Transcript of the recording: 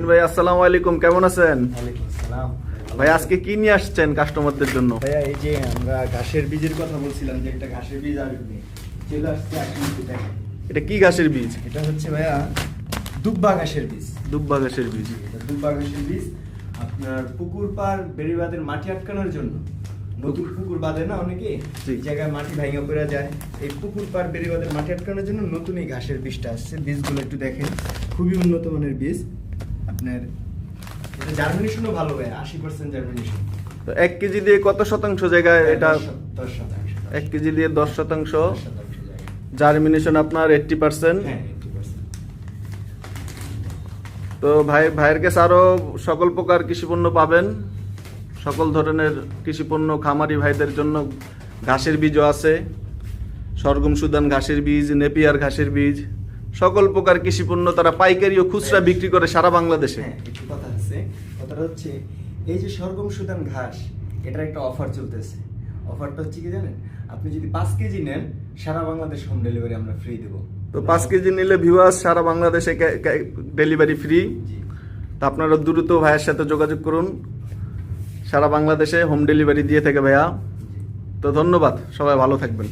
ভাই আসসালামু আলাইকুম, কেমন আছেন? ওয়ালাইকুম আসসালাম। ভাই আজকে কি নিয়ে আসছেন কাস্টমারদের জন্য? ভাইয়া এই যে আমরা ঘাসের বীজের কথা বলছিলাম যে একটা ঘাসের বীজ আসবে, চলে আসছে আপনি একটু দেখেন। এটা কি ঘাসের বীজ? এটা হচ্ছে ভাইয়া দুব্বা ঘাসের বীজ। দুব্বা ঘাসের বীজ। এটা দুব্বা ঘাসের বীজ আপনার পুকুর পার বেড়িবাঁধের মাটি আটকানোর জন্য। নতুন পুকুর বাঁধে না অনেকে, জি। এই জায়গায় মাটি ভাঙা পড়ে যায়, এই পুকুর পার বেড়িবাঁধের মাটি আটকানোর জন্য নতুন এই ঘাসের বীজটা আসছে। বীজগুলো একটু দেখেন, খুবই উন্নত মানের বীজ। আপনার এটা জার্মিনেশনও ভালো হয়, 80% জার্মিনেশন। তো 1 কেজি দিয়ে কত শতাংশ জায়গায় এটা? 10%। 1 কেজি দিয়ে 10 শতাংশ 10% জায়গায়। জার্মিনেশন আপনার 80%। হ্যাঁ, 80%। তো ভাইয়ের কাছে আরো সকল প্রকার কৃষিপণ্য পাবেন, সকল ধরনের কৃষিপণ্য খামারি ভাইদের জন্য। ঘাসের বীজও আছে, সরগম সুদান ঘাসের বীজ, নেপিয়ার ঘাসের বীজ, সকল প্রকার কৃষিপণ্য তারা পাইকারি ও খুচরা বিক্রি করে সারা বাংলাদেশে। হ্যাঁ, কিছু কথা আছে। কথাটা হচ্ছে এই যে সরগম সুদান ঘাস, এটার একটা অফার চলতেছে। অফারটা হচ্ছে কি জানেন? আপনি যদি 5 কেজি নেন, সারা বাংলাদেশ হোম ডেলিভারি আমরা ফ্রি দেবো। তো 5 কেজি নিলে ভিউয়ার্স সারা বাংলাদেশে ডেলিভারি ফ্রি। জি। তা আপনারা দ্রুত ভাইয়ের সাথে যোগাযোগ করুন, সারা বাংলাদেশে হোম ডেলিভারি দিয়ে থাকে ভাইয়া। তো ধন্যবাদ, সবাই ভালো থাকবেন।